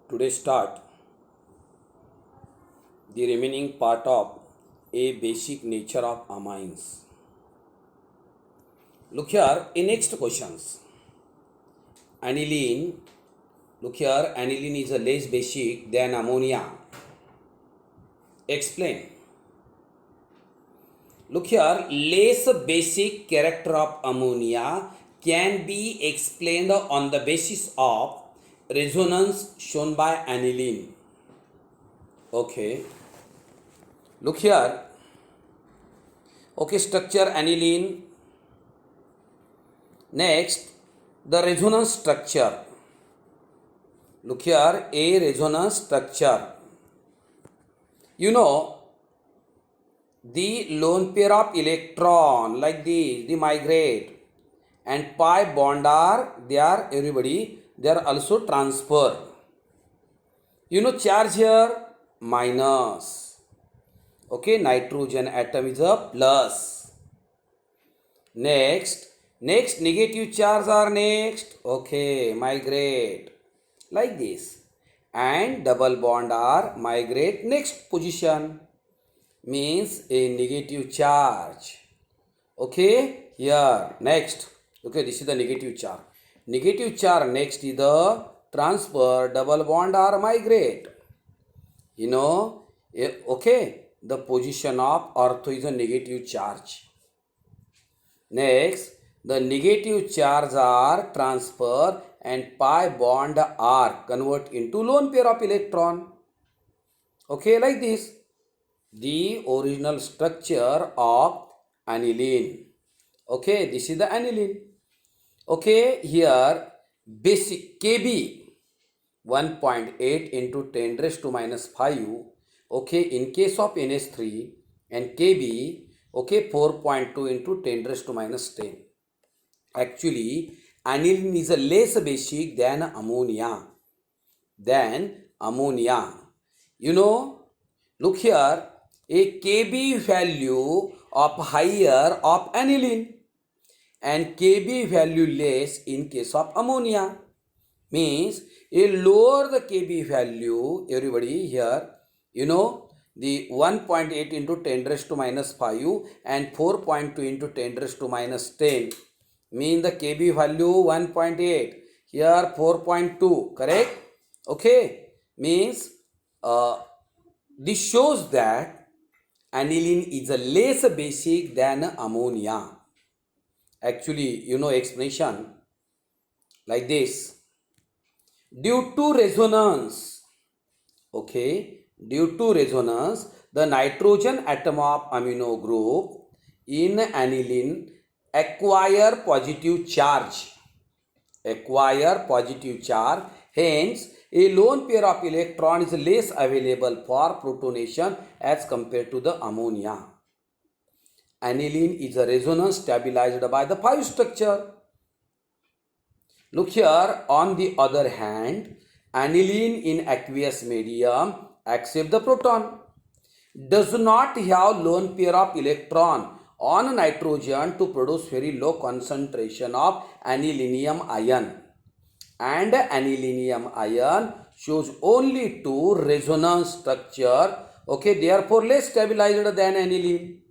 Today start the remaining part of a basic nature of amines. Look here in next questions. Aniline. Look here, aniline is a less basic than ammonia. Explain. Look here, less basic character of ammonia can be explained on the basis of resonance shown by aniline. Okay. Look here. Okay, structure aniline. Next, the resonance structure. Look here, a resonance structure. You know, the lone pair of electron like this, they migrate, and pi bond are there. Everybody, they are also transfer. You know, charge here minus. Okay, nitrogen atom is a plus. Next negative charge are next. Okay, migrate like this, and double bond are migrate next position, means a negative charge. Okay, here next. Okay, this is the negative charge. Negative charge next is the transfer, double bond are migrate. You know, okay, the position of ortho is a negative charge. Next, the negative charge are transfer and pi bond are convert into lone pair of electron. Okay, like this. The original structure of aniline. Okay, this is the aniline. Okay, here basic Kb 1.8 into 10 raised to minus 5. Okay, in case of NH3, and Kb, okay, 4.2 into 10 raised to minus 10. Actually, aniline is a less basic than ammonia. You know, look here, a Kb value of higher of aniline and Kb value less in case of ammonia. Means a lower the Kb value, everybody here, you know, the 1.8 into 10 raised to minus 5 and 4.2 into 10 raised to minus 10. Mean the Kb value 1.8, here 4.2, correct? Okay, means this shows that aniline is a less basic than ammonia. Actually, you know, explanation like this. Due to resonance, okay, due to resonance, the nitrogen atom of amino group in aniline acquire positive charge. Hence, a lone pair of electron is less available for protonation as compared to the ammonia. Aniline is a resonance stabilized by the 5 structure. Look here, on the other hand, aniline in aqueous medium accept the proton, does not have lone pair of electron on nitrogen to produce very low concentration of anilinium ion, and anilinium ion shows only 2 resonance structure. Okay, therefore less stabilized than aniline.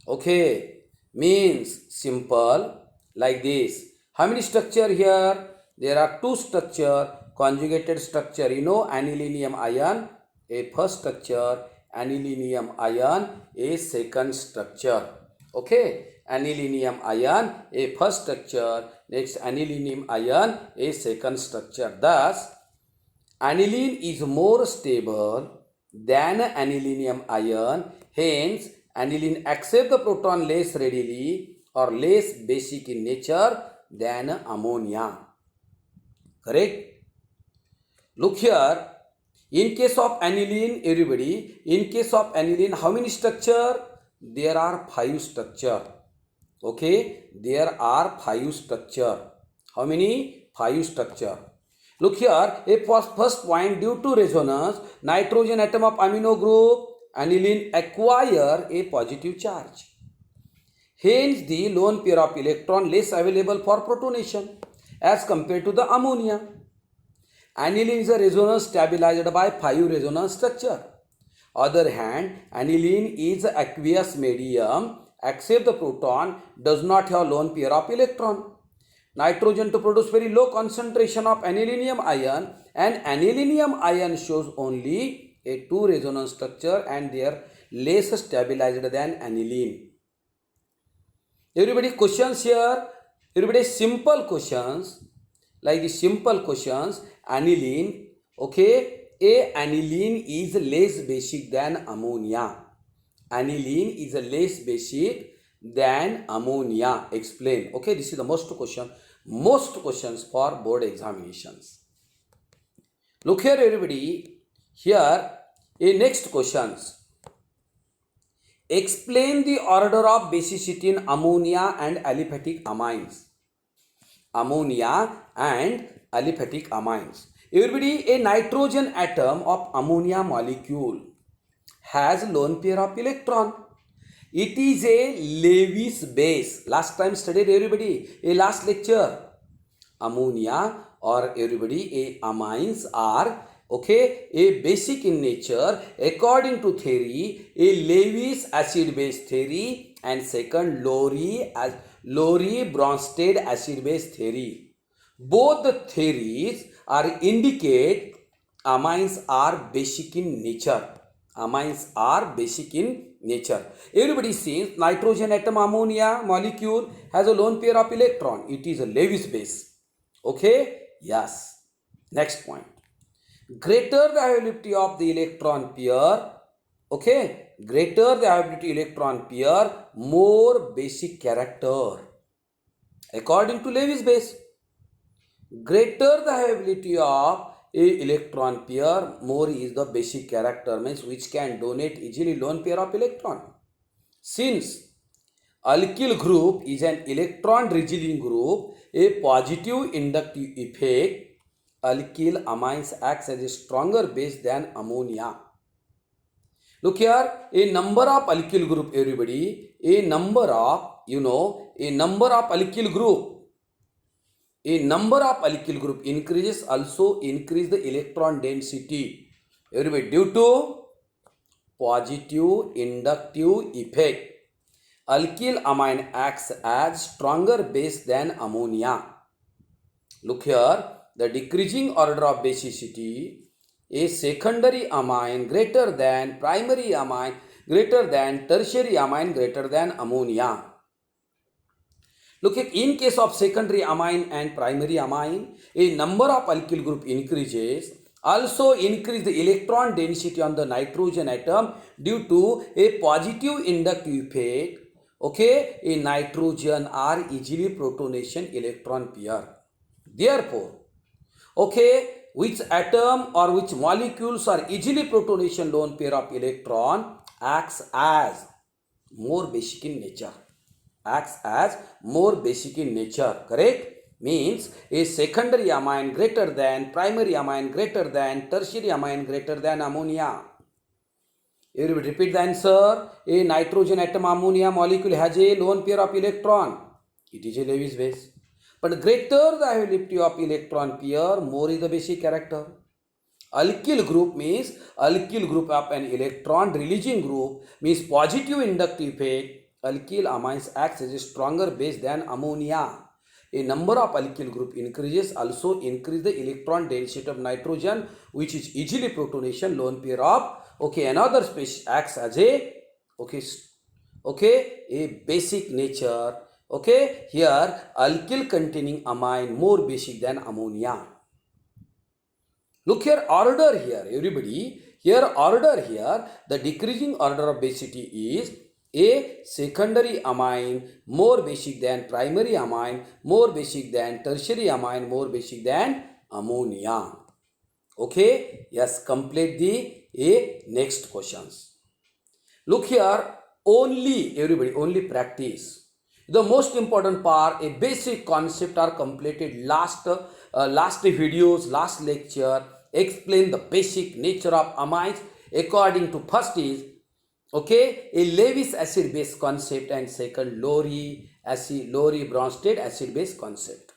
Okay, means simple like this. How many structure here? There are 2 structure, conjugated structure, you know, anilinium ion, a first structure, anilinium ion, a second structure. Okay, anilinium ion, a first structure, next anilinium ion, a second structure. Thus, aniline is more stable than anilinium ion. Hence, aniline accepts the proton less readily or less basic in nature than ammonia. Correct? Look here. In case of aniline, everybody, in case of aniline, how many structure? There are 5 structure. Okay, there are 5 structure. How many? 5 structure. Look here, a first point, due to resonance, nitrogen atom of amino group aniline acquire a positive charge. Hence, the lone pair of electron less available for protonation as compared to the ammonia. Aniline is a resonance stabilized by 5 resonance structure. Other hand, aniline is aqueous medium except the proton does not have lone pair of electron. Nitrogen to produce very low concentration of anilinium ion, and anilinium ion shows only a 2 resonance structure and they are less stabilized than aniline. Everybody questions here, everybody simple questions, like the simple questions, aniline, okay, a aniline is less basic than ammonia. Aniline is less basic than ammonia. Explain. Okay, this is the most questions for board examinations. Look here, everybody. Here, a next questions. Explain the order of basicity in ammonia and aliphatic amines. Ammonia and aliphatic amines. Everybody, a nitrogen atom of ammonia molecule has lone pair of electron. It is a Lewis base. Last time studied everybody, a last lecture. Ammonia or everybody, a amines are okay, a basic in nature according to theory, a Lewis acid base theory, and second Lowry-Bronsted acid base theory. Both the theories are indicate amines are basic in nature. Amines are basic in nature. Everybody sees nitrogen atom ammonia molecule has a lone pair of electron. It is a Lewis base. Okay? Yes. Next point. Greater the availability of the electron pair, okay, greater the availability electron pair, more basic character. According to Lewis base, greater the availability of a electron pair, more is the basic character, means which can donate easily lone pair of electron. Since alkyl group is an electron regeling group, a positive inductive effect, alkyl amines acts as a stronger base than ammonia. Look here, a number of alkyl group, everybody, a number of alkyl group. A number of alkyl group increases also increase the electron density. Everybody, due to positive inductive effect, alkyl amine acts as stronger base than ammonia. Look here, the decreasing order of basicity, a secondary amine greater than primary amine greater than tertiary amine greater than ammonia. Look at in case of secondary amine and primary amine, a number of alkyl group increases, also increase the electron density on the nitrogen atom due to a positive inductive effect. Okay, a nitrogen are easily protonation electron pair. Therefore, okay, which atom or which molecules are easily protonation lone pair of electron acts as more basic in nature. Acts as more basic in nature, correct? Means a secondary amine greater than primary amine greater than tertiary amine greater than ammonia. You will repeat the answer. A nitrogen atom ammonia molecule has a lone pair of electron. It is a Lewis base. But greater the availability of electron pair, more is the basic character. Alkyl group means alkyl group of an electron releasing group means positive inductive effect. Alkyl amines acts as a stronger base than ammonia. A number of alkyl group increases also increase the electron density of nitrogen, which is easily protonation lone pair of another species acts as a a basic nature. Here alkyl containing amine more basic than ammonia. Look here, order here, everybody. Here order here, the decreasing order of basicity is a secondary amine more basic than primary amine, more basic than tertiary amine, more basic than ammonia. Okay, yes, complete the next questions. Look here, only practice. The most important part, a basic concept are completed last videos, last lecture, explain the basic nature of amines according to first is a Lewis acid base concept and second Lowry Bronsted acid base concept.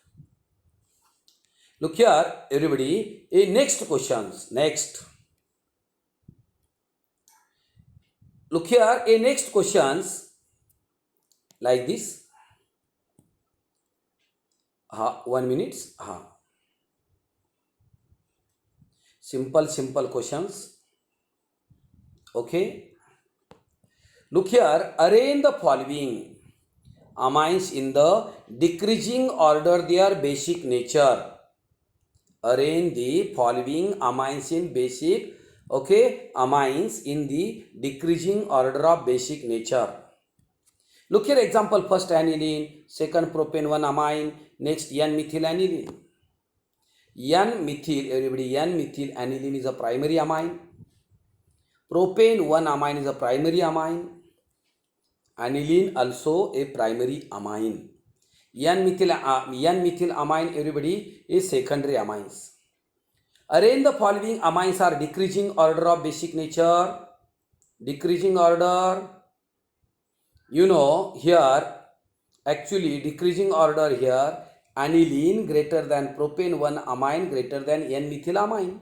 Look here, everybody. Next questions. Next. Look here. Next questions like this. 1 minute. Simple questions. Okay. Look here. Arrange the following amines in the decreasing order their basic nature. Arrange the following amines in basic, amines in the decreasing order of basic nature. Look here, example, first aniline, second propane 1 amine, next N-methyl aniline. N-methyl, everybody, N-methyl aniline is a primary amine. Propane 1 amine is a primary amine. Aniline also a primary amine. N-methyl amine, everybody, is secondary amines. Arrange the following amines are decreasing order of basic nature. Decreasing order. You know, here, actually, decreasing order here, aniline greater than propane 1 amine greater than N-methyl amine.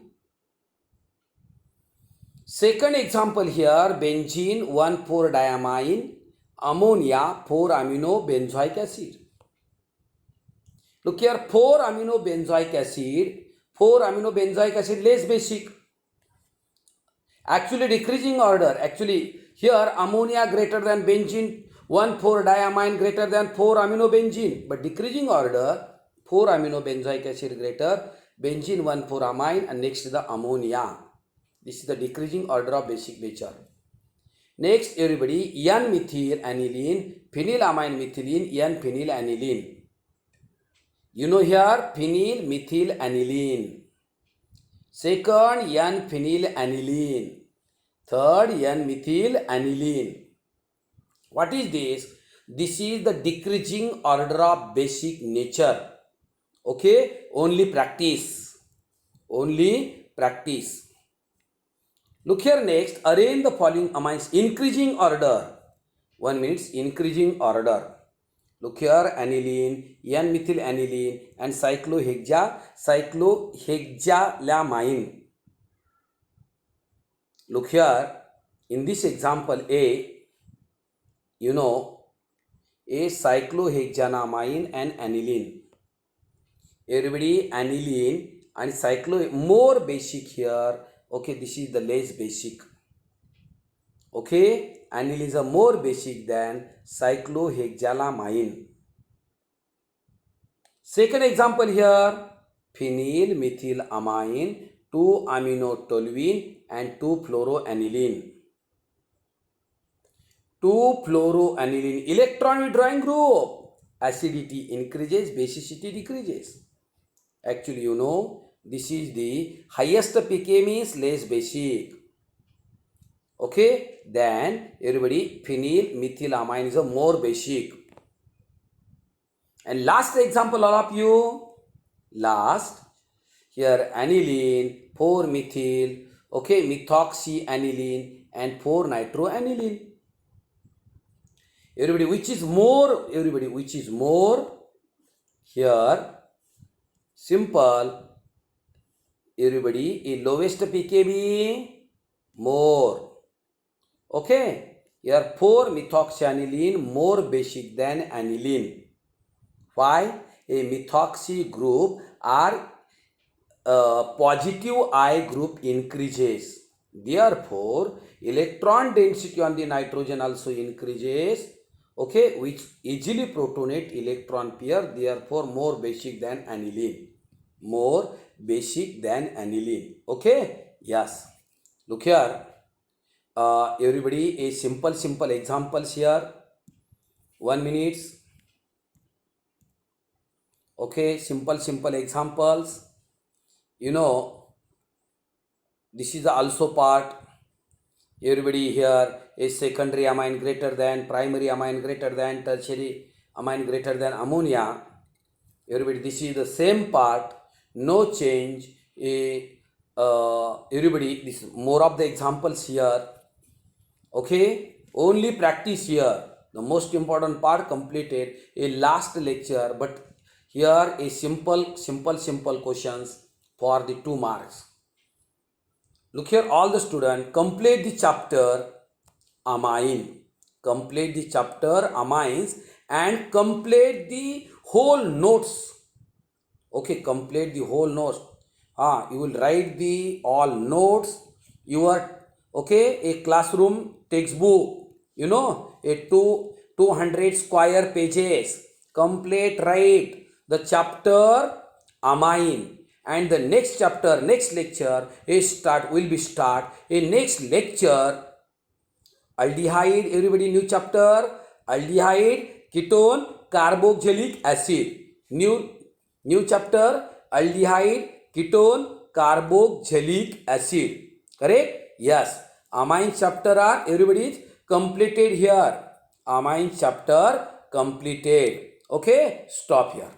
Second example here, benzene 1,4-diamine, ammonia 4-amino-benzoic acid. Look here, 4-amino-benzoic acid, 4-amino-benzoic acid less basic. Actually decreasing order, actually here ammonia greater than benzene, 1,4-diamine greater than 4-amino-benzene, but decreasing order, 4-amino-benzoic acid greater, benzene 1,4-amine, and next is the ammonia. This is the decreasing order of basic nature. Next, everybody, N-methyl aniline, phenylamine methylene, N-phenyl aniline. You know here, phenyl methyl aniline. Second, N-phenyl aniline. Third, N-methyl aniline. What is this? This is the decreasing order of basic nature. Okay, only practice. Only practice. Look here next, arrange the following amines increasing order. 1 minute, increasing order. Look here, aniline, N-methyl aniline, and cyclohexalamine. Look here, in this example A, you know, A cyclohexanamine and aniline. Everybody, aniline and more basic here. Okay, this is the less basic. Okay, aniline is a more basic than cyclohexalamine. Second example here, phenyl methylamine, 2-aminotoluene and 2-fluoroaniline. 2-fluoroaniline, electron withdrawing group. Acidity increases, basicity decreases. Actually, you know, this is the highest pK means less basic. Okay, then everybody, phenyl methylamine is a more basic. And last example, all of you. Last, here aniline, 4-methyl, okay, methoxyaniline and 4-nitroaniline. Everybody, which is more? Everybody, which is more? Here, simple. Everybody, a lowest pKb more. Okay, here 4-methoxyaniline more basic than aniline. Why? A methoxy group are positive I group increases. Therefore, electron density on the nitrogen also increases. Okay, which easily protonate electron pair. Therefore, more basic than aniline. More basic than aniline. Okay, yes. Look here. Everybody, a simple examples here. 1 minute. Okay, simple examples. You know, this is the also part. Everybody here, a secondary amine greater than, primary amine greater than, tertiary amine greater than ammonia. Everybody, this is the same part, no change. Everybody, this is more of the examples here. Okay, only practice here. The most important part completed, a last lecture, but Here is simple questions for the 2 marks. Look here, all the student complete the chapter amine. Complete the chapter amines and complete the whole notes. Okay, complete the whole notes. You will write the all notes. Your a classroom textbook. A 200 square pages. Complete write the chapter amine, and the next chapter, next lecture is will be start a next lecture aldehyde. Everybody, new chapter aldehyde, ketone, carboxylic acid. New chapter aldehyde, ketone, carboxylic acid. Correct? Yes. Amine chapter are everybody is completed here. Amine chapter completed. Okay, stop here.